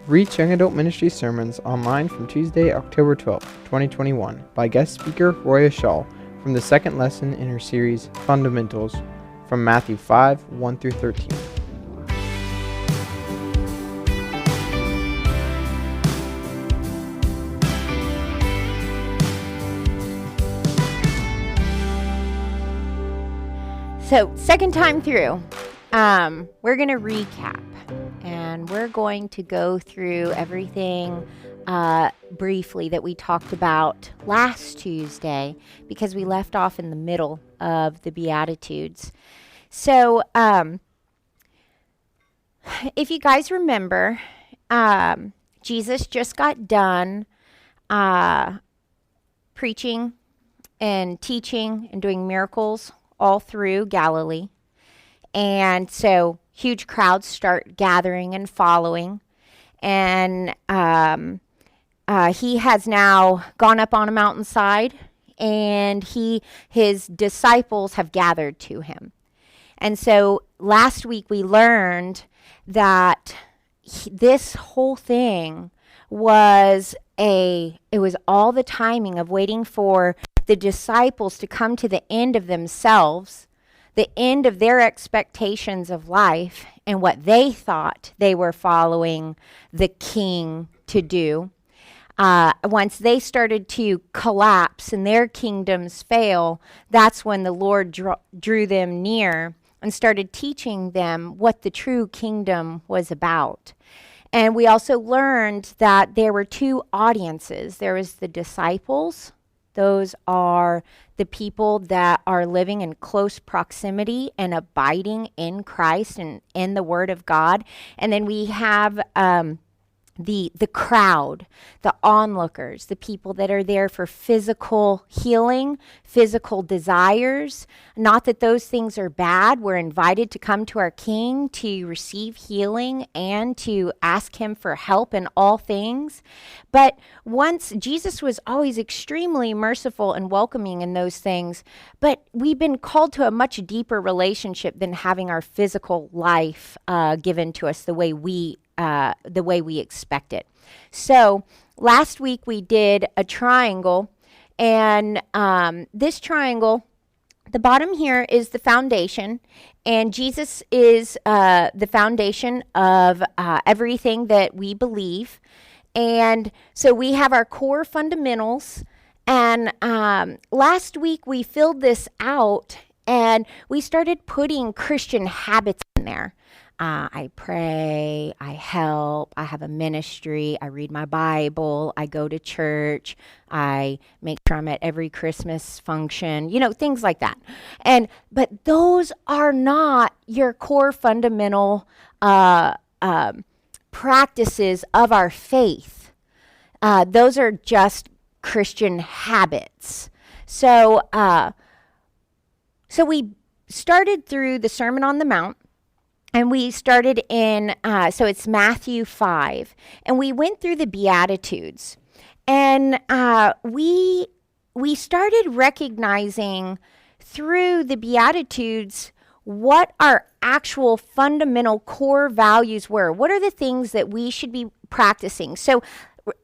Reach Young Adult Ministry sermons online from Tuesday, October 12th, 2021, by guest speaker Roya Shaull from the second lesson in her series, Fundamentals, from Matthew 5, 1 through 13. So, second time through, we're going to recap, and we're going to go through everything briefly that we talked about last Tuesday, because we left off in the middle of the Beatitudes. So, if you guys remember, Jesus just got done preaching and teaching and doing miracles all through Galilee. And so huge crowds start gathering and following. And he has now gone up on a mountainside, and his disciples have gathered to him. And so last week we learned that this whole thing was all the timing of waiting for the disciples to come to the end of themselves, the end of their expectations of life and what they thought they were following the king to do. Once they started to collapse and their kingdoms fail, that's when the Lord drew them near and started teaching them what the true kingdom was about. And we also learned that there were two audiences. There was the disciples. Those are the people that are living in close proximity and abiding in Christ and in the Word of God. And then we have the crowd, the onlookers, the people that are there for physical healing, physical desires. Not that those things are bad. We're invited to come to our King to receive healing and to ask Him for help in all things. But once Jesus was always extremely merciful and welcoming in those things, but we've been called to a much deeper relationship than having our physical life given to us the way we expect it. So last week we did a triangle, and this triangle, the bottom here is the foundation, and Jesus is the foundation of everything that we believe. And so we have our core fundamentals, and last week we filled this out, and we started putting Christian habits in there. I pray, I help, I have a ministry, I read my Bible, I go to church, I make sure I'm at every Christmas function, things like that. But those are not your core fundamental practices of our faith. Those are just Christian habits. So we started through the Sermon on the Mount. And we started in, so it's Matthew 5. And we went through the Beatitudes. And we started recognizing through the Beatitudes what our actual fundamental core values were. What are the things that we should be practicing? So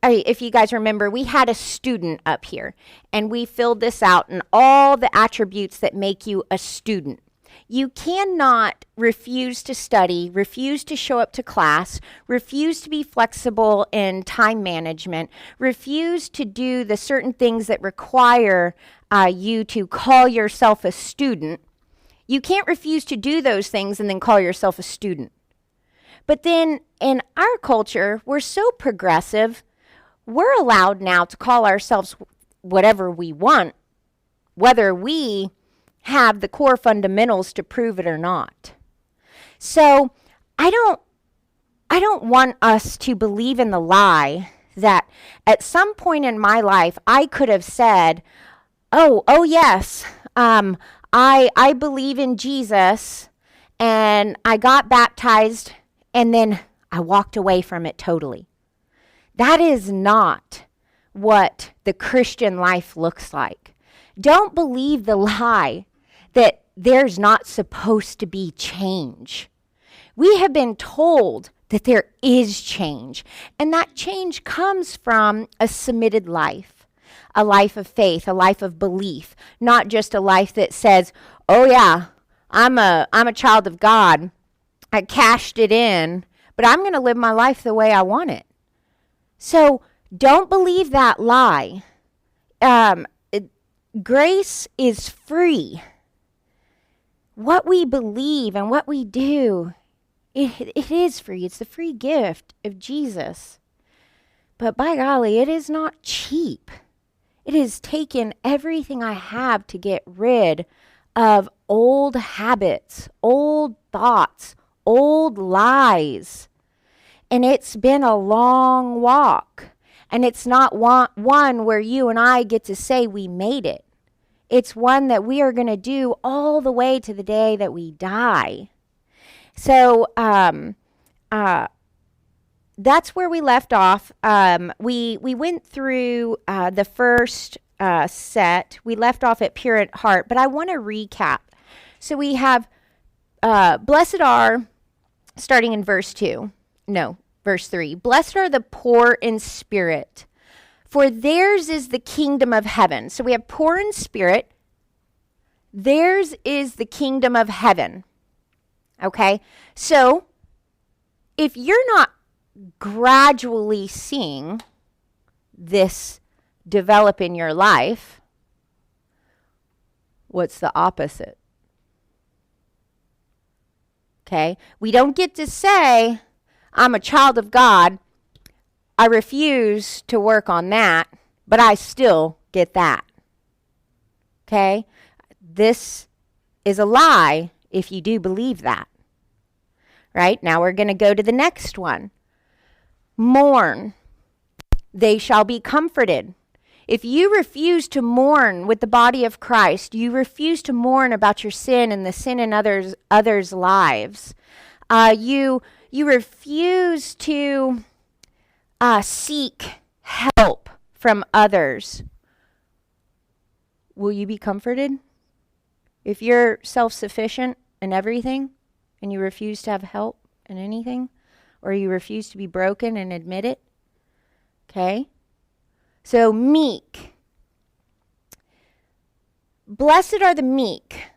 if you guys remember, we had a student up here. And we filled this out and all the attributes that make you a student. You cannot refuse to study, refuse to show up to class, refuse to be flexible in time management, refuse to do the certain things that require you to call yourself a student. You can't refuse to do those things and then call yourself a student. But then in our culture, we're so progressive, we're allowed now to call ourselves whatever we want, whether we have the core fundamentals to prove it or not. So I don't want us to believe in the lie that at some point in my life I could have said, oh yes, I believe in Jesus, and I got baptized, and then I walked away from it totally. That is not what the Christian life looks like. Don't believe the lie that there's not supposed to be change. We have been told that there is change. And that change comes from a submitted life, a life of faith, a life of belief, not just a life that says, oh yeah, I'm a child of God. I cashed it in, but I'm going to live my life the way I want it. So don't believe that lie. Grace is free. What we believe and what we do, it is free. It's the free gift of Jesus. But by golly, it is not cheap. It has taken everything I have to get rid of old habits, old thoughts, old lies. And it's been a long walk. And it's not one where you and I get to say we made it. It's one that we are going to do all the way to the day that we die. So that's where we left off. We went through the first set. We left off at pure at heart, but I want to recap. So we have blessed are, starting in verse 3. Blessed are the poor in spirit, for theirs is the kingdom of heaven. So we have poor in spirit. Theirs is the kingdom of heaven. Okay? So if you're not gradually seeing this develop in your life, what's the opposite? Okay? We don't get to say, I'm a child of God. I refuse to work on that, but I still get that. Okay? This is a lie if you do believe that. Right? Now we're going to go to the next one. Mourn. They shall be comforted. If you refuse to mourn with the body of Christ, you refuse to mourn about your sin and the sin in others' lives. You refuse to seek help from others. Will you be comforted? If you're self-sufficient in everything and you refuse to have help in anything, or you refuse to be broken and admit it, okay? So meek. Blessed are the meek,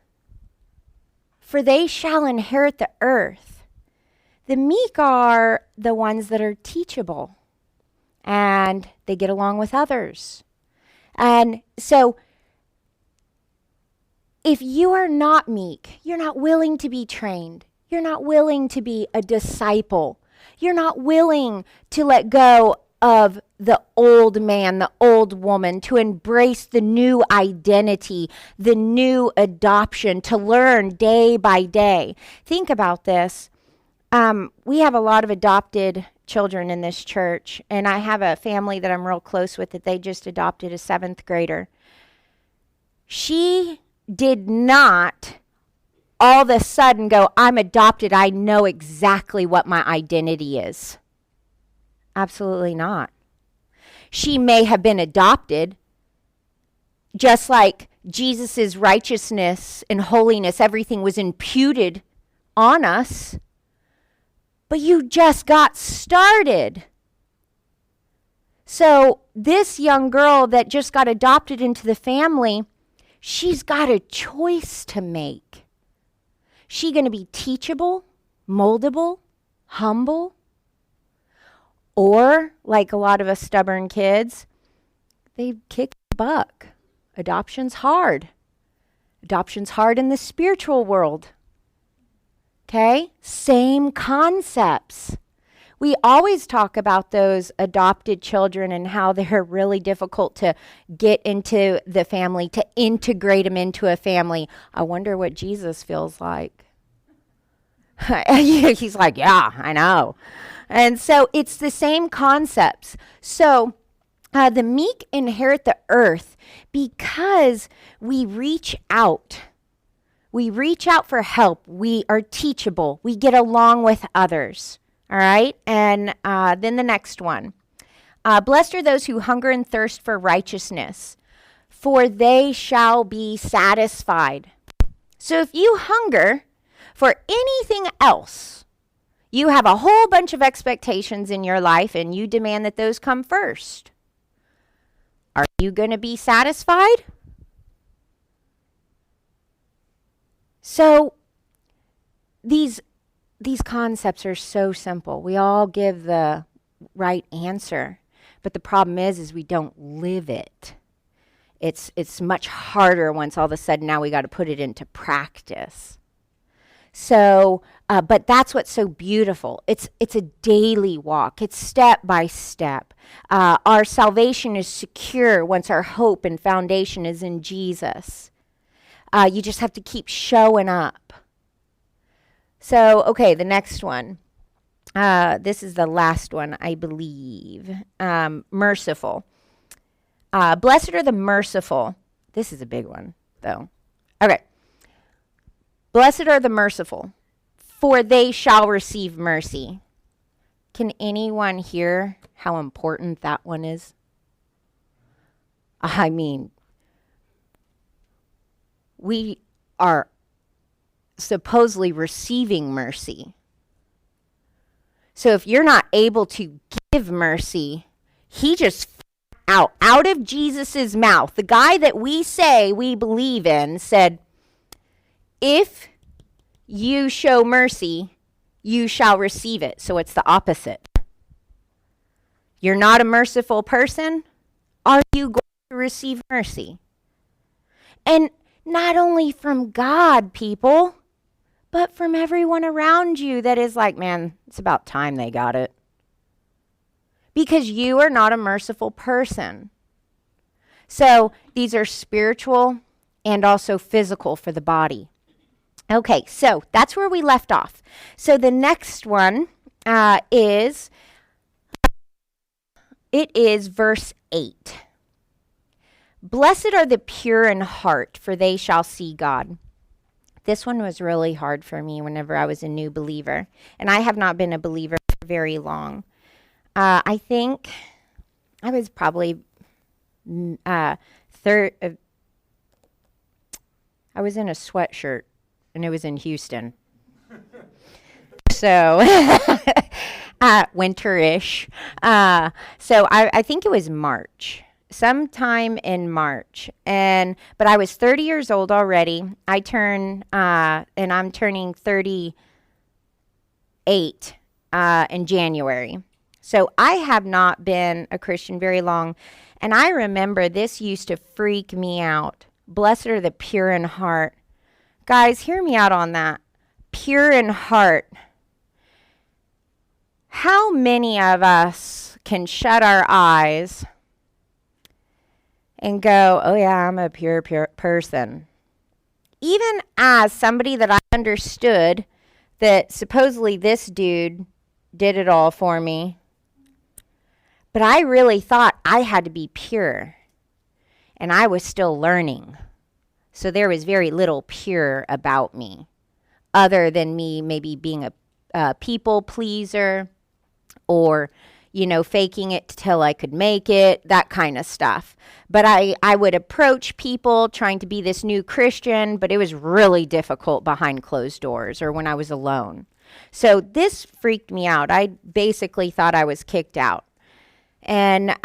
for they shall inherit the earth. The meek are the ones that are teachable, and they get along with others. And so if you are not meek, you're not willing to be trained, you're not willing to be a disciple, you're not willing to let go of the old man, the old woman, to embrace the new identity, the new adoption, to learn day by day. Think about this. We have a lot of adopted children in this church, and I have a family that I'm real close with that they just adopted a 7th grader. She did not all of a sudden go, I'm adopted, I know exactly what my identity is. Absolutely not. She may have been adopted, just like Jesus' righteousness and holiness, everything was imputed on us, but you just got started. So this young girl that just got adopted into the family, she's got a choice to make. She going to be teachable, moldable, humble? Or, like a lot of us stubborn kids, they kick the buck. Adoption's hard. Adoption's hard in the spiritual world. Okay? Same concepts. We always talk about those adopted children and how they're really difficult to get into the family, to integrate them into a family. I wonder what Jesus feels like. He's like, yeah, I know. And so it's the same concepts. So the meek inherit the earth because we reach out. We reach out for help. We are teachable. We get along with others. All right? And then the next one. Blessed are those who hunger and thirst for righteousness, for they shall be satisfied. So if you hunger for anything else, You have a whole bunch of expectations in your life, and you demand that those come first. Are you going to be satisfied? So these concepts are so simple. We all give the right answer, but the problem is we don't live it. It's much harder once all of a sudden now we got to put it into practice. So, but that's what's so beautiful. It's a daily walk. It's step by step. Our salvation is secure once our hope and foundation is in Jesus. You just have to keep showing up. So, okay, the next one. This is the last one, I believe. Merciful. Blessed are the merciful. This is a big one, though. Okay. Blessed are the merciful, for they shall receive mercy. Can anyone hear how important that one is? I mean, we are supposedly receiving mercy. So if you're not able to give mercy, he just out of Jesus's mouth, the guy that we say we believe in said, if you show mercy, you shall receive it. So it's the opposite. You're not a merciful person. Are you going to receive mercy? And not only from God, people, but from everyone around you that is like, man, it's about time they got it. Because you are not a merciful person. So these are spiritual and also physical for the body. Okay, so that's where we left off. So the next one is verse 8. Blessed are the pure in heart, for they shall see God. This one was really hard for me whenever I was a new believer, and I have not been a believer for very long. I think I was probably I was in a sweatshirt, and it was in Houston. So, winterish. So I think it was March, sometime in March. But I was 30 years old already. And I'm turning 38 in January. So I have not been a Christian very long. And I remember this used to freak me out. Blessed are the pure in heart. Guys, hear me out on that. Pure in heart. How many of us can shut our eyes and go, oh yeah, I'm a pure person? Even as somebody that I understood that supposedly this dude did it all for me, but I really thought I had to be pure, and I was still learning. So there was very little pure about me, other than me maybe being a people pleaser, or, faking it till I could make it, that kind of stuff. But I would approach people trying to be this new Christian, but it was really difficult behind closed doors or when I was alone. So this freaked me out. I basically thought I was kicked out. And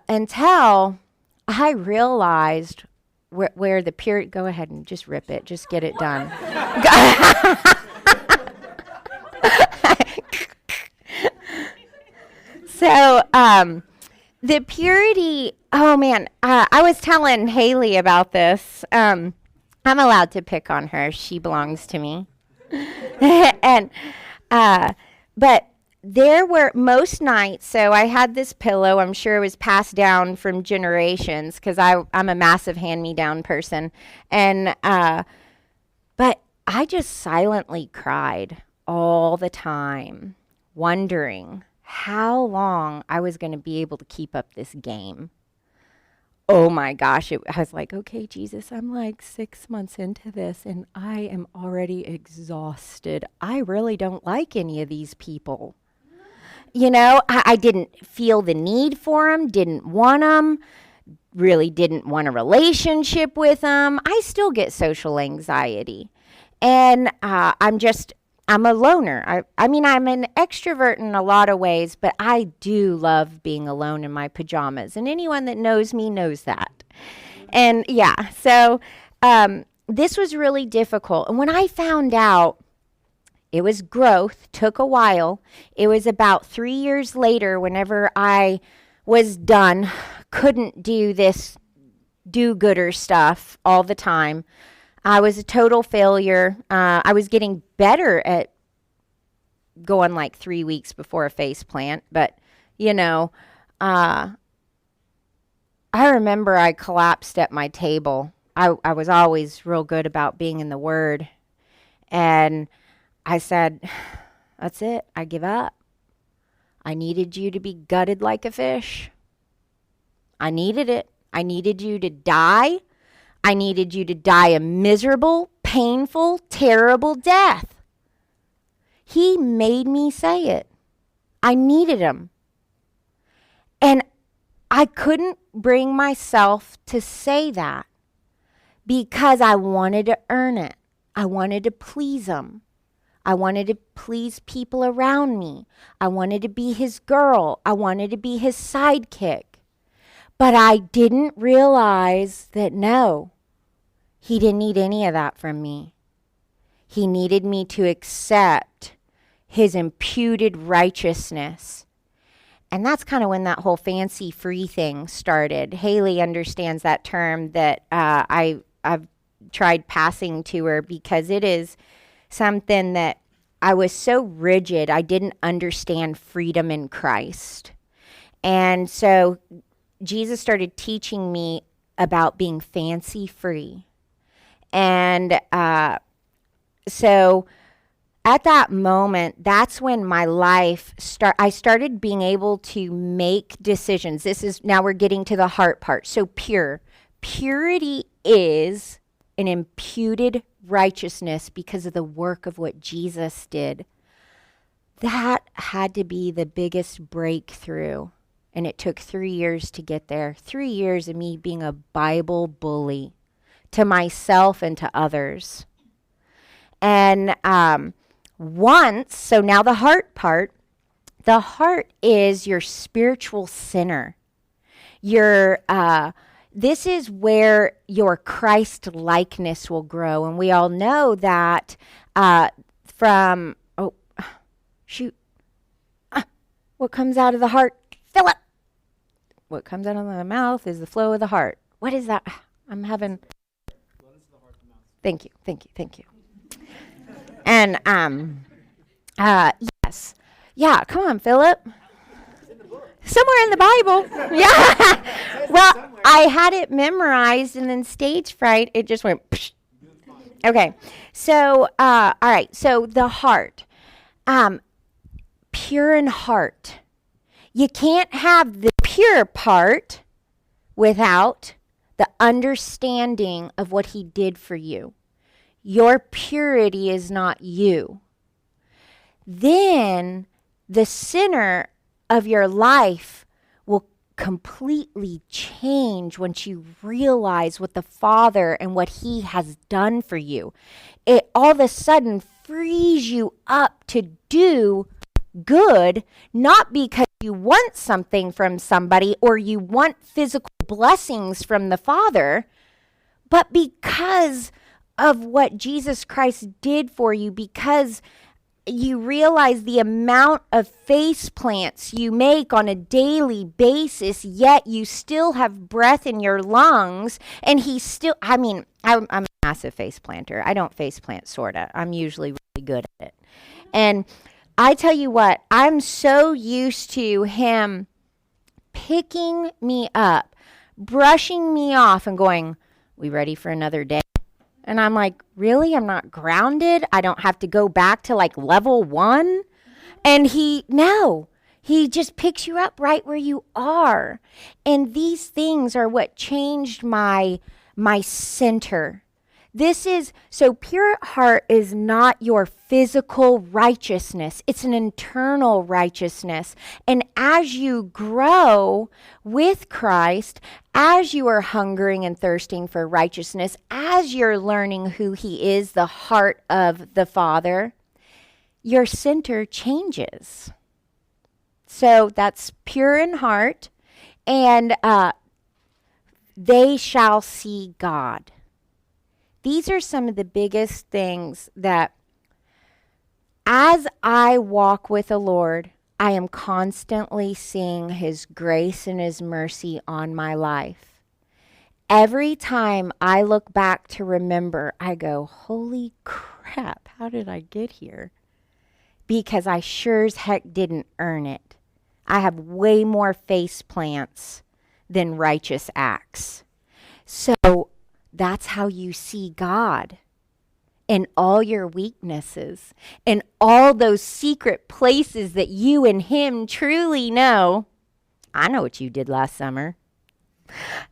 until I realized where the pure, go ahead and just rip it, just get it done. So, the purity, oh man, I was telling Haley about this. I'm allowed to pick on her. She belongs to me. But there were most nights, so I had this pillow. I'm sure it was passed down from generations because I'm a massive hand-me-down person. But I just silently cried all the time, wondering how long I was going to be able to keep up this game. Oh my gosh, I was like, okay, Jesus, I'm like 6 months into this and I am already exhausted. I really don't like any of these people. I didn't feel the need for them, didn't want them, really didn't want a relationship with them. I still get social anxiety. And I'm a loner. I mean, I'm an extrovert in a lot of ways, but I do love being alone in my pajamas. And anyone that knows me knows that. And yeah, so this was really difficult. And when I found out, it was growth, took a while. It was about 3 years later, whenever I was done, couldn't do this do-gooder stuff all the time. I was a total failure. I was getting better at going like 3 weeks before a face plant, but I remember I collapsed at my table. I was always real good about being in the Word, and I said, "That's it. I give up. I needed you to be gutted like a fish. I needed it. I needed you to die. I needed you to die a miserable, painful, terrible death." He made me say it. I needed him. And I couldn't bring myself to say that because I wanted to earn it. I wanted to please him. I wanted to please people around me. I wanted to be his girl. I wanted to be his sidekick. But I didn't realize that no, he didn't need any of that from me. He needed me to accept his imputed righteousness. And that's kind of when that whole fancy free thing started. Haley understands that term that I've tried passing to her because it is something that I was so rigid, I didn't understand freedom in Christ. And so Jesus started teaching me about being fancy free. And so at that moment, that's when my life I started being able to make decisions. Now we're getting to the heart part. So purity is an imputed righteousness because of the work of what Jesus did. That had to be the biggest breakthrough. And it took 3 years to get there. 3 years of me being a Bible bully to myself and to others. And so now the heart part, the heart is your spiritual center. This is where your Christ likeness will grow. And we all know that what comes out of the heart, fill it. What comes out of the mouth is the flow of the heart. What is that? I'm having... Thank you. And yes. Yeah, come on, Philip. Somewhere in the Bible. Yeah. Well, I had it memorized, and then stage fright, it just went psh. Okay. So, all right. So the heart. Pure in heart. You can't have the pure part without the understanding of what he did for you. Your purity is not you. Then the center of your life will completely change once you realize what the Father and what he has done for you. It all of a sudden frees you up to do good, not because you want something from somebody or you want physical blessings from the Father, but because of what Jesus Christ did for you, because you realize the amount of face plants you make on a daily basis, yet you still have breath in your lungs, and I'm a massive face planter. I don't face plant, sorta. I'm usually really good at it. And I tell you what, I'm so used to him picking me up, brushing me off, and going, "We ready for another day?" And I'm like, really? I'm not grounded? I don't have to go back to like level 1? And he just picks you up right where you are. And these things are what changed my center. So pure heart is not your physical righteousness. It's an internal righteousness. And as you grow with Christ, as you are hungering and thirsting for righteousness, as you're learning who he is, the heart of the Father, your center changes. So that's pure in heart, and they shall see God. These are some of the biggest things that, as I walk with the Lord, I am constantly seeing His grace and His mercy on my life. Every time I look back to remember, I go, holy crap, how did I get here? Because I sure as heck didn't earn it. I have way more face plants than righteous acts. So that's how you see God, in all your weaknesses, in all those secret places that you and Him truly know. I know what you did last summer.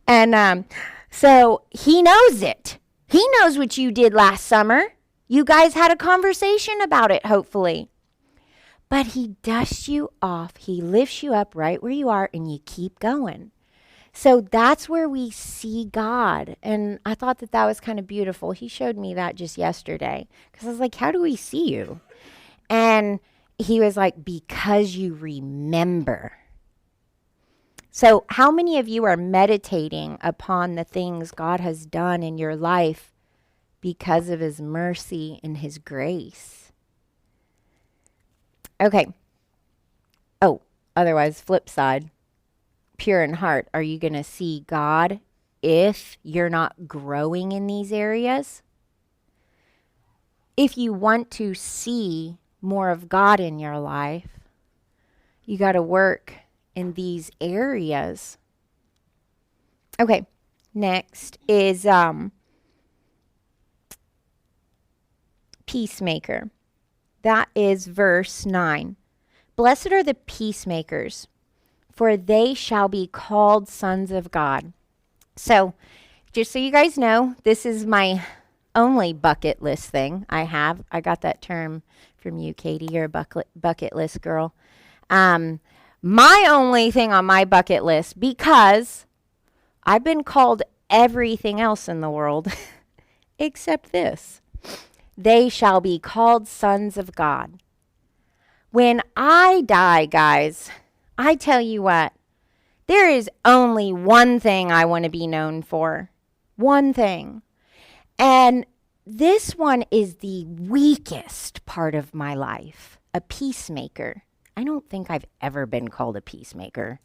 And so He knows it. He knows what you did last summer. You guys had a conversation about it, hopefully. But He dusts you off. He lifts you up right where you are, and you keep going. So that's where we see God. And I thought that that was kind of beautiful. He showed me that just yesterday. Because I was like, how do we see you? And He was like, because you remember. So how many of you are meditating upon the things God has done in your life because of His mercy and His grace? Okay. Oh, otherwise, flip side. Pure in heart, are you going to see God if you're not growing in these areas? If you want to see more of God in your life, you got to work in these areas. Okay, next is peacemaker. That is verse 9. Blessed are the peacemakers, for they shall be called sons of God. So, just so you guys know, this is my only bucket list thing I have. I got that term from you, Katie. You're a bucket list girl. My only thing on my bucket list, because I've been called everything else in the world except this. They shall be called sons of God. When I die, guys, I tell you what, there is only one thing I want to be known for. One thing. And this one is the weakest part of my life, a peacemaker. I don't think I've ever been called a peacemaker.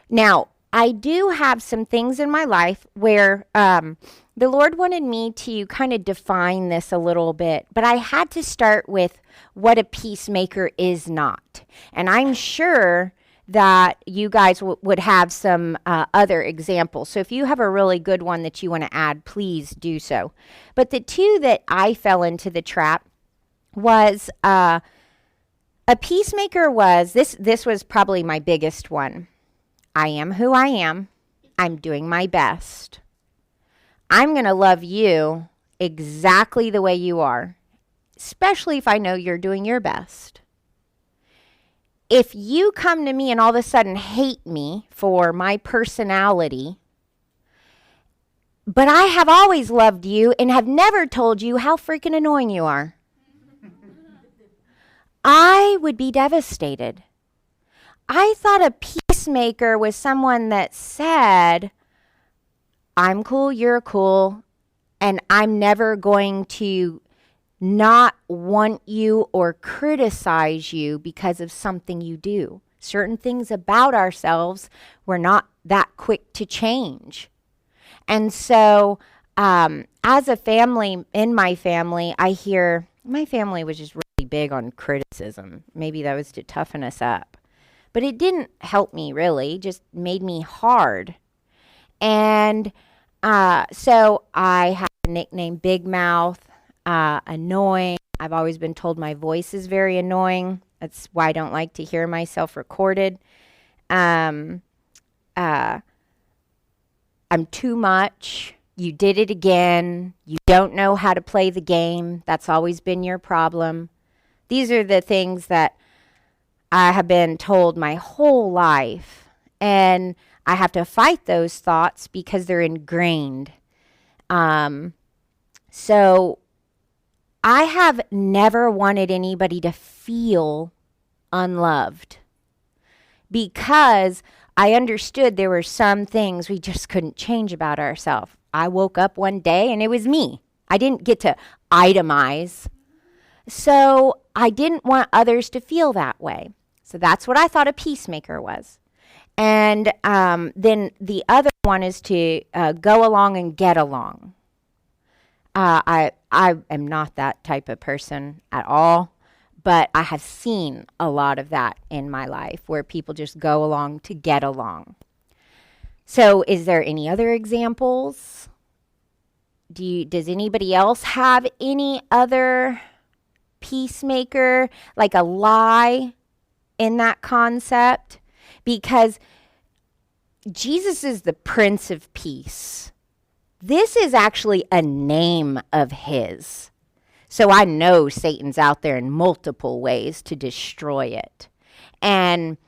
Now, I do have some things in my life where the Lord wanted me to kind of define this a little bit, but I had to start with what a peacemaker is not. And I'm sure that you guys would have some other examples. So if you have a really good one that you want to add, please do so. But the two that I fell into the trap was a peacemaker was, this was probably my biggest one. I am who I am. I'm doing my best. I'm going to love you exactly the way you are, especially if I know you're doing your best. If you come to me and all of a sudden hate me for my personality, but I have always loved you and have never told you how freaking annoying you are, I would be devastated. I thought a peacemaker was someone that said, I'm cool, you're cool, and I'm never going to not want you or criticize you because of something you do. Certain things about ourselves, we're not that quick to change. And so as a family, in my family, I hear, my family was just really big on criticism. Maybe that was to toughen us up. But it didn't help me really, just made me hard. And so I have a nickname Big Mouth, annoying. I've always been told my voice is very annoying. That's why I don't like to hear myself recorded. I'm too much. You did it again. You don't know how to play the game. That's always been your problem. These are the things that I have been told my whole life. And I have to fight those thoughts because they're ingrained. So I have never wanted anybody to feel unloved because I understood there were some things we just couldn't change about ourselves. I woke up one day and it was me. I didn't get to itemize. So I didn't want others to feel that way. So that's what I thought a peacemaker was. And then the other one is to go along and get along. I am not that type of person at all, but I have seen a lot of that in my life where people just go along to get along. So is there any other examples? Does anybody else have any other peacemaker, like a lie in that concept? Because Jesus is the Prince of Peace. This is actually a name of his. So I know Satan's out there in multiple ways to destroy it. And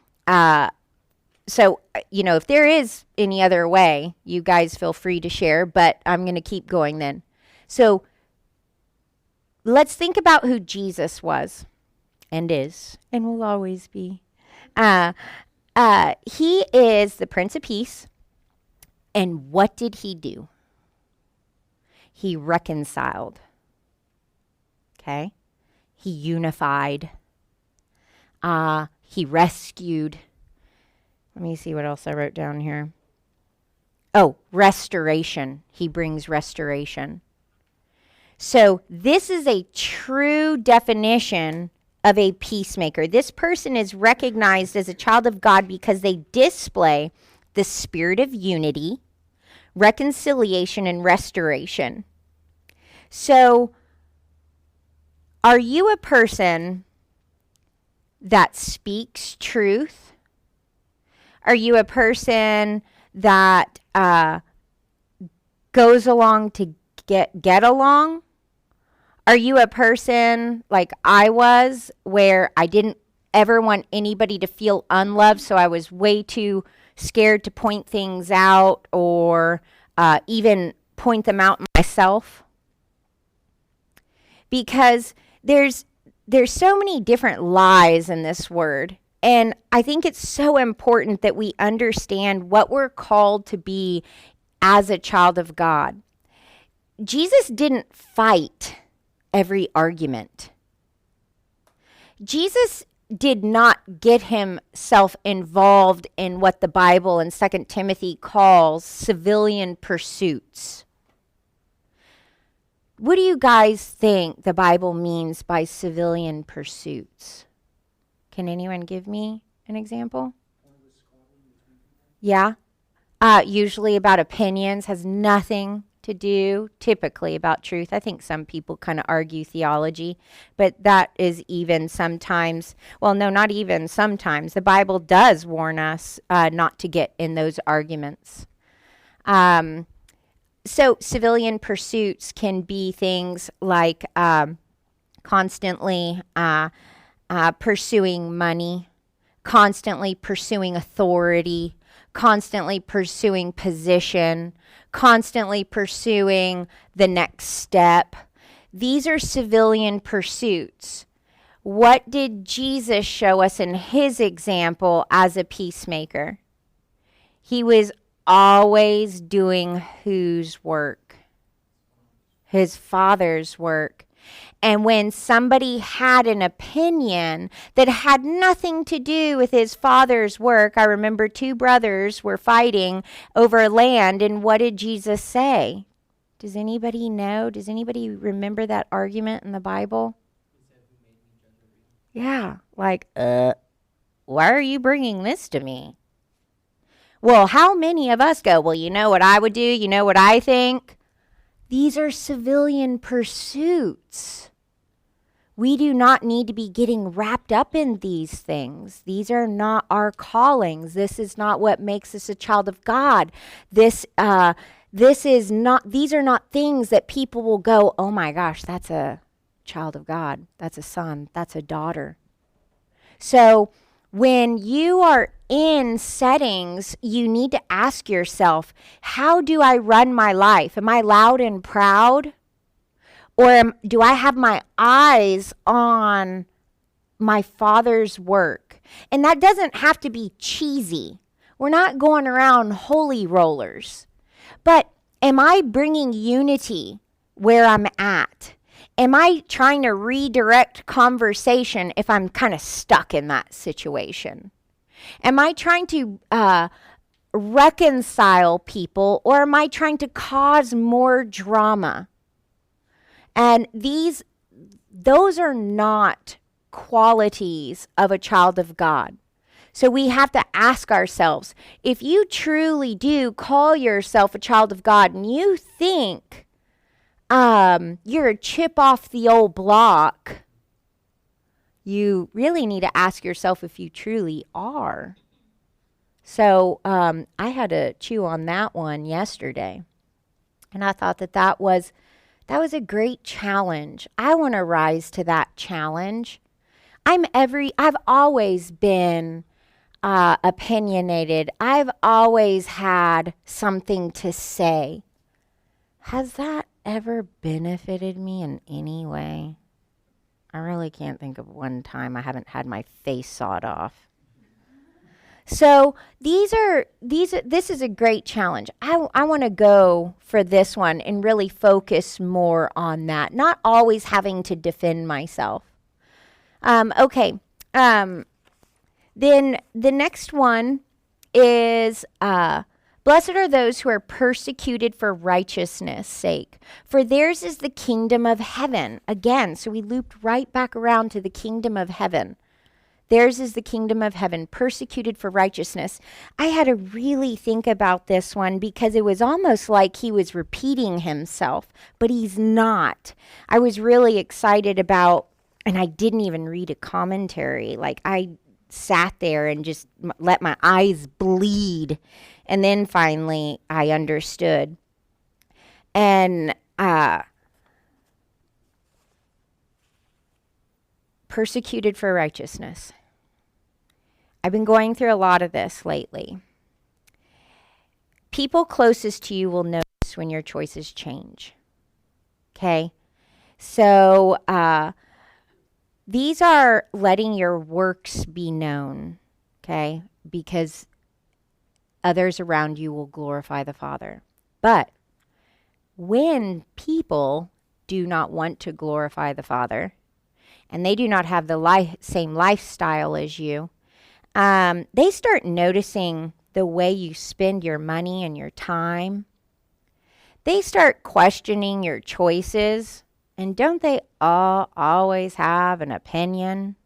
so, if there is any other way, you guys feel free to share, but I'm going to keep going then. So let's think about who Jesus was and is and will always be. He is the Prince of Peace. And what did he do? He reconciled. Okay? He unified. He rescued. Let me see what else I wrote down here. Oh, restoration. He brings restoration. So this is a true definition of a peacemaker. This person is recognized as a child of God because they display the spirit of unity, reconciliation, and restoration. So, are you a person that speaks truth? Are you a person that goes along to get along? Are you a person like I was, where I didn't ever want anybody to feel unloved, so I was way too scared to point things out or even point them out myself? Because there's so many different lies in this word. And I think it's so important that we understand what we're called to be as a child of God. Jesus didn't fight every argument. Jesus did not get himself involved in what the Bible in 2 Timothy calls civilian pursuits. What do you guys think the Bible means by civilian pursuits? Can anyone give me an example? Yeah. Usually about opinions, has nothing to do typically about truth. I think some people kind of argue theology, but that is even sometimes, well, no, not even sometimes. The Bible does warn us not to get in those arguments. So civilian pursuits can be things like constantly pursuing money, constantly pursuing authority, constantly pursuing position, constantly pursuing the next step. These are civilian pursuits. What did Jesus show us in his example as a peacemaker? He was always doing whose work? His Father's work. And when somebody had an opinion that had nothing to do with his Father's work, I remember 2 brothers were fighting over land, and what did Jesus say? Does anybody know? Does anybody remember that argument in the Bible? Yeah, like, why are you bringing this to me? Well, how many of us go, well, you know what I would do? You know what I think? These are civilian pursuits. We do not need to be getting wrapped up in these things. These are not our callings. This is not what makes us a child of God. These are not things that people will go, oh my gosh, that's a child of God. That's a son. That's a daughter. So when you are in settings, you need to ask yourself, how do I run my life? Am I loud and proud? Or do I have my eyes on my Father's work? And that doesn't have to be cheesy. We're not going around holy rollers. But am I bringing unity where I'm at? Am I trying to redirect conversation if I'm kind of stuck in that situation? Am I trying to reconcile people, or am I trying to cause more drama? And those are not qualities of a child of God. So we have to ask ourselves, if you truly do call yourself a child of God and you think you're a chip off the old block, you really need to ask yourself if you truly are. So I had to chew on that one yesterday. And I thought that was a great challenge. I want to rise to that challenge. I've always been opinionated. I've always had something to say. Has that ever benefited me in any way? I really can't think of one time I haven't had my face sawed off. So this is a great challenge. I want to go for this one and really focus more on that, not always having to defend myself. Okay. Then the next one is, blessed are those who are persecuted for righteousness' sake, for theirs is the kingdom of heaven. Again, so we looped right back around to the kingdom of heaven. Theirs is the kingdom of heaven, persecuted for righteousness. I had to really think about this one because it was almost like he was repeating himself, but he's not. I was really excited about, and I didn't even read a commentary. Like, I sat there and just let my eyes bleed. And then finally I understood. And persecuted for righteousness. I've been going through a lot of this lately. People closest to you will notice when your choices change. Okay? So, these are letting your works be known, okay? Because others around you will glorify the Father. But when people do not want to glorify the Father, and they do not have the same lifestyle as you, they start noticing the way you spend your money and your time. They start questioning your choices. And don't they all always have an opinion?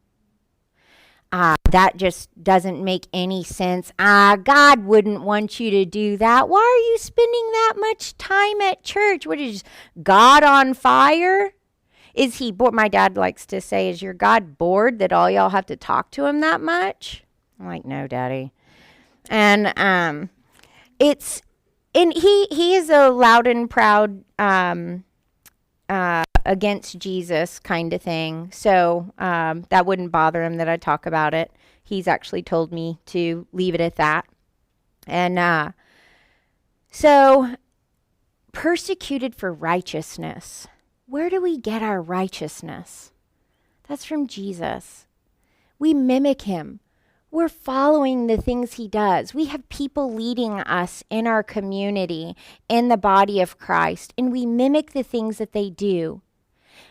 That just doesn't make any sense. God wouldn't want you to do that. Why are you spending that much time at church? What is God on fire? Is he bored? My dad likes to say, is your God bored that all y'all have to talk to him that much? I'm like, no, Daddy. And he is a loud and proud against Jesus kind of thing. So that wouldn't bother him that I talk about it. He's actually told me to leave it at that. And so persecuted for righteousness. Where do we get our righteousness? That's from Jesus. We mimic him. We're following the things he does. We have people leading us in our community, in the body of Christ, and we mimic the things that they do.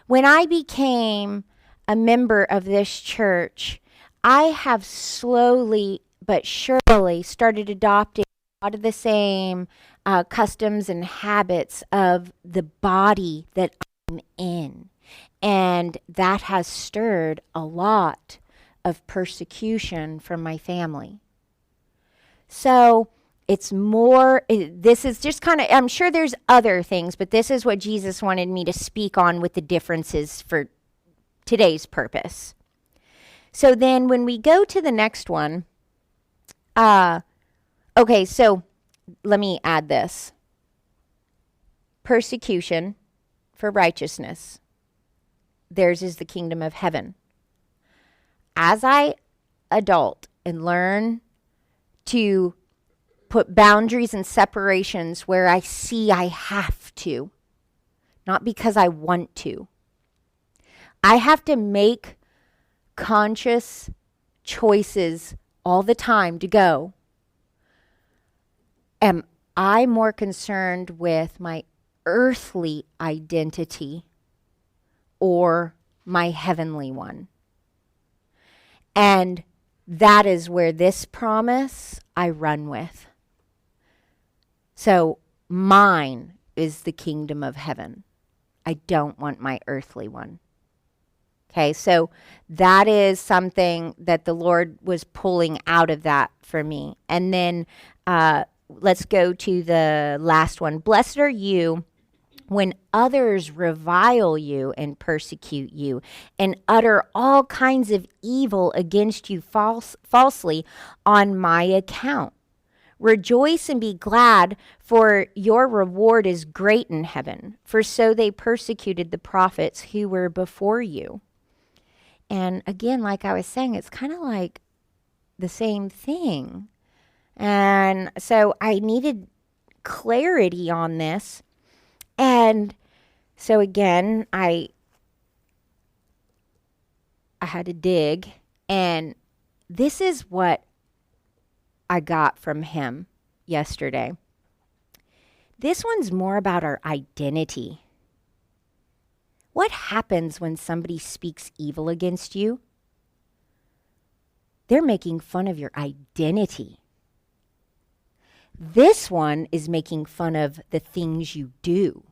When I became a member of this church, I have slowly but surely started adopting a lot of the same customs and habits of the body that I'm in. And that has stirred a lot of persecution from my family. So it's more, this is just kind of, I'm sure there's other things, but this is what Jesus wanted me to speak on with the differences for today's purpose. So then when we go to the next one, okay, so let me add this. Persecution for righteousness. Theirs is the kingdom of heaven. As I adult and learn to put boundaries and separations where I see I have to, not because I want to. I have to make conscious choices all the time to go, am I more concerned with my earthly identity or my heavenly one? And that is where this promise I run with. So mine is the kingdom of heaven. I don't want my earthly one. Okay, so that is something that the Lord was pulling out of that for me. And then let's go to the last one. Blessed are you when others revile you and persecute you and utter all kinds of evil against you falsely on my account. Rejoice and be glad, for your reward is great in heaven, for so they persecuted the prophets who were before you. And again, like I was saying, it's kind of like the same thing. And so I needed clarity on this. And so again, I had to dig, and this is what I got from him yesterday. This one's more about our identity. What happens when somebody speaks evil against you? They're making fun of your identity. This one is making fun of the things you do.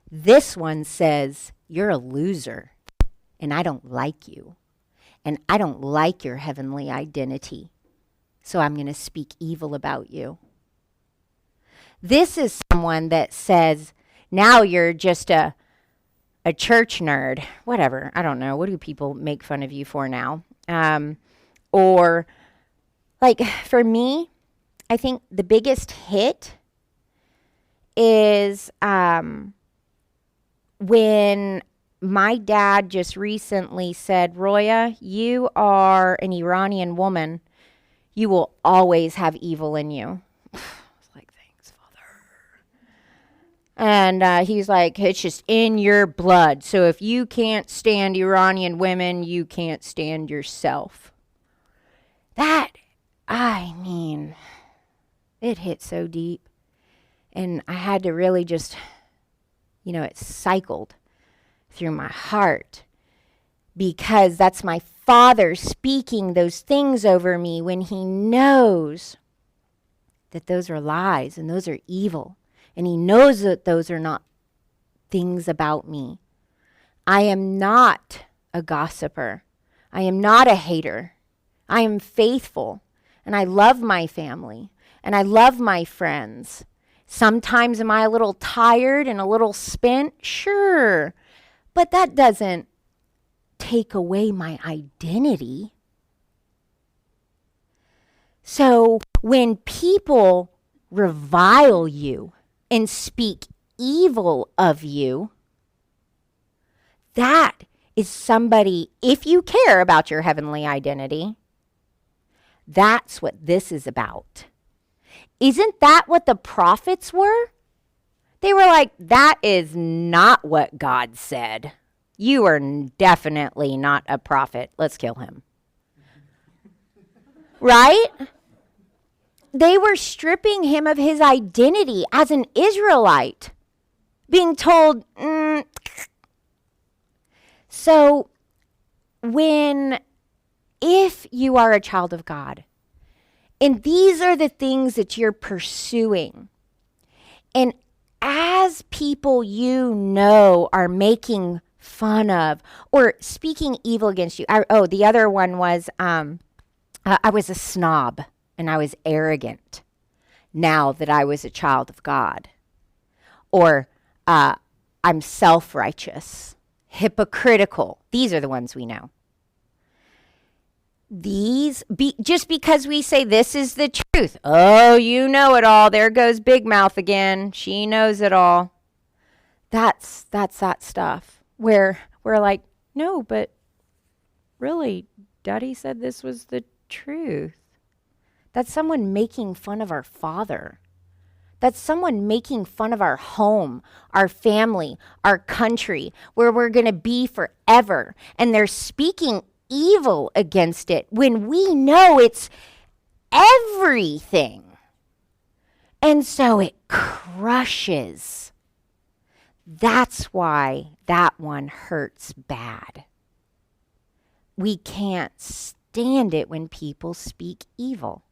This one says, you're a loser, and I don't like you, and I don't like your heavenly identity, so I'm going to speak evil about you. This is someone that says, now you're just a church nerd, whatever, I don't know. What do people make fun of you for now? Or like for me, I think the biggest hit is when my dad just recently said, Roya, you are an Iranian woman. You will always have evil in you. I was like, thanks, Father. And he's like, it's just in your blood. So if you can't stand Iranian women, you can't stand yourself. That, I mean, it hit so deep. And I had to really just, it cycled through my heart, because that's my Father speaking those things over me when he knows that those are lies and those are evil. And he knows that those are not things about me. I am not a gossiper. I am not a hater. I am faithful, and I love my family, and I love my friends. Sometimes am I a little tired and a little spent? Sure. But that doesn't take away my identity. So when people revile you and speak evil of you, that is somebody, if you care about your heavenly identity, that's what this is about. Isn't that what the prophets were? They were like, that is not what God said. You are definitely not a prophet. Let's kill him. Right? They were stripping him of his identity as an Israelite, being told, So if you are a child of God, and these are the things that you're pursuing, and as people are making fun of or speaking evil against you. The other one was I was a snob and I was arrogant now that I was a child of God. Or I'm self-righteous, hypocritical. These are the ones we know. Just because we say this is the truth. Oh, you know it all. There goes Big Mouth again. She knows it all. That's that stuff where we're like, no, but really, Daddy said this was the truth. That's someone making fun of our Father. That's someone making fun of our home, our family, our country, where we're going to be forever. And they're speaking evil against it when we know it's everything. And so it crushes. That's why that one hurts bad. We can't stand it when people speak evil.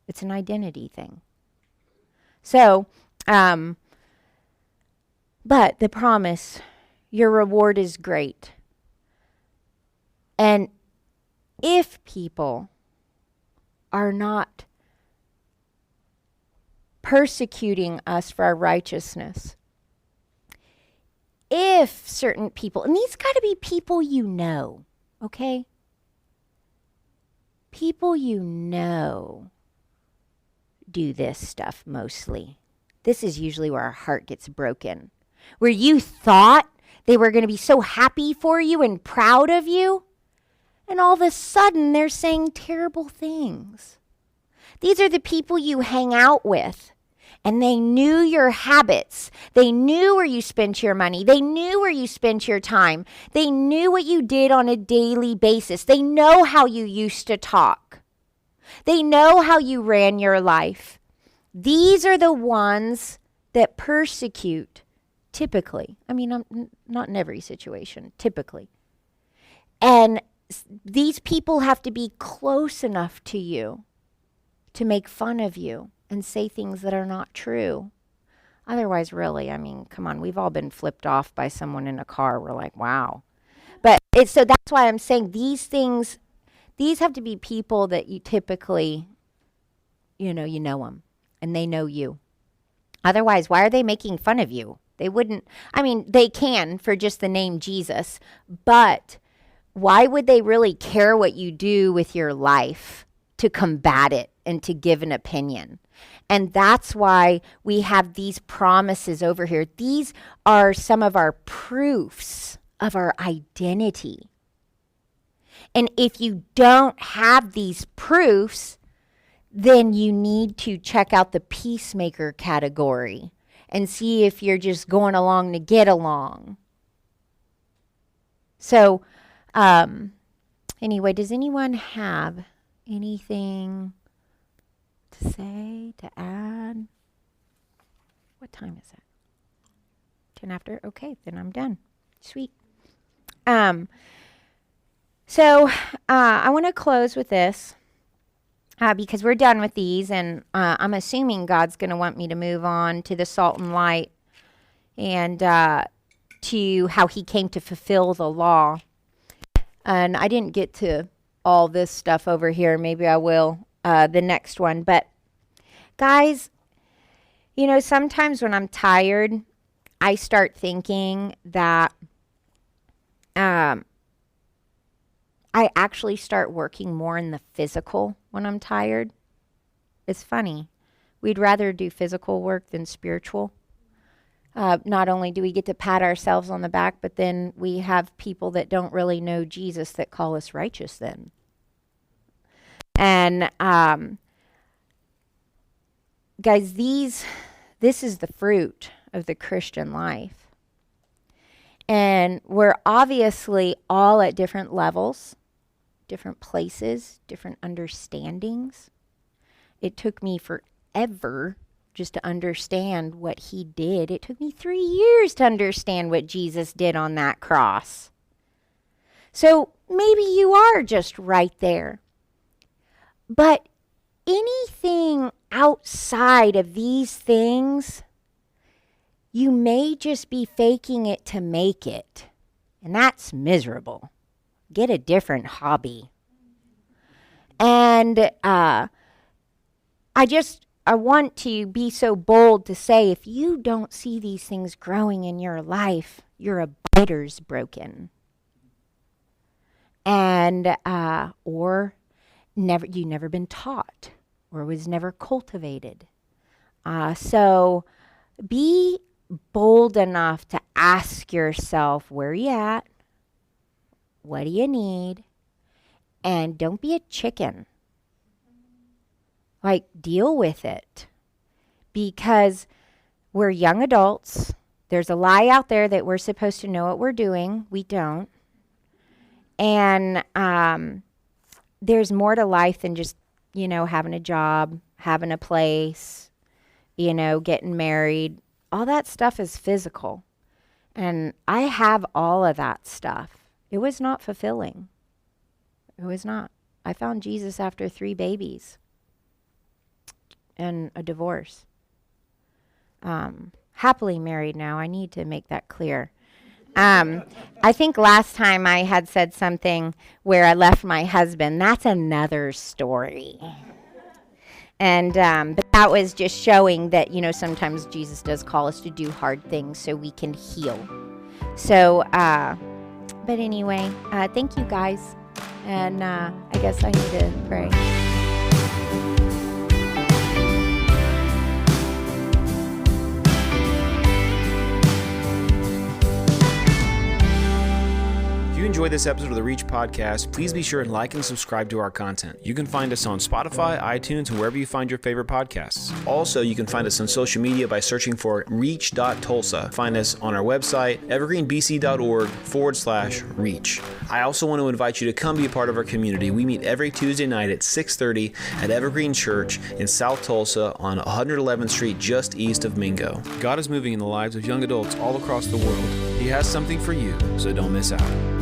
It's an identity thing. So, but the promise, your reward is great. And if people are not persecuting us for our righteousness, if certain people, and these got to be people you know, okay? People you know do this stuff mostly. This is usually where our heart gets broken. Where you thought they were going to be so happy for you and proud of you, and all of a sudden they're saying terrible things. These are the people you hang out with, and they knew your habits. They knew where you spent your money. They knew where you spent your time. They knew what you did on a daily basis. They know how you used to talk. They know how you ran your life. These are the ones that persecute, typically. I mean, not in every situation, typically. And these people have to be close enough to you to make fun of you and say things that are not true. Otherwise, really, I mean, come on, we've all been flipped off by someone in a car. We're like, wow. But so that's why I'm saying these things, these have to be people that you typically, you know them, and they know you. Otherwise, why are they making fun of you? They wouldn't, I mean, they can for just the name Jesus, but why would they really care what you do with your life to combat it and to give an opinion? And that's why we have these promises over here. These are some of our proofs of our identity. And if you don't have these proofs, then you need to check out the peacemaker category and see if you're just going along to get along. So, anyway, does anyone have anything to say, to add? What time is it? 10 after? Okay, then I'm done. Sweet. So I want to close with this because we're done with these, and I'm assuming God's going to want me to move on to the salt and light and to how he came to fulfill the law. And I didn't get to all this stuff over here. Maybe I will the next one. But guys, you know, sometimes when I'm tired, I start thinking that I actually start working more in the physical when I'm tired. It's funny. We'd rather do physical work than spiritual. Not only do we get to pat ourselves on the back, but then we have people that don't really know Jesus that call us righteous then. And guys, this is the fruit of the Christian life. And we're obviously all at different levels, different places, different understandings. It took me forever just to understand what he did. It took me 3 years to understand what Jesus did on that cross. So maybe you are just right there. But anything outside of these things, you may just be faking it to make it. And that's miserable. Get a different hobby. And I want to be so bold to say, if you don't see these things growing in your life, your abiter's broken. And, or you've never been taught, or was never cultivated. So be bold enough to ask yourself, where are you at? What do you need? And don't be a chicken. Like, deal with it. because we're young adults. There's a lie out there that we're supposed to know what we're doing. We don't. And there's more to life than just, having a job, having a place, getting married. All that stuff is physical. And I have all of that stuff. It was not fulfilling. It was not. I found Jesus after 3 babies and a divorce. Happily married now. I need to make that clear. I think last time I had said something where I left my husband. That's another story. And but that was just showing that, sometimes Jesus does call us to do hard things so we can heal. So, but anyway, thank you guys. And I guess I need to pray. If you enjoyed this episode of the Reach Podcast, please be sure and like and subscribe to our content. You can find us on Spotify, iTunes, and wherever you find your favorite podcasts. Also, you can find us on social media by searching for reach.tulsa. Find us on our website, evergreenbc.org/reach. I also want to invite you to come be a part of our community. We meet every Tuesday night at 6:30 at Evergreen Church in South Tulsa on 111th Street, just east of Mingo. God is moving in the lives of young adults all across the world. He has something for you, so don't miss out.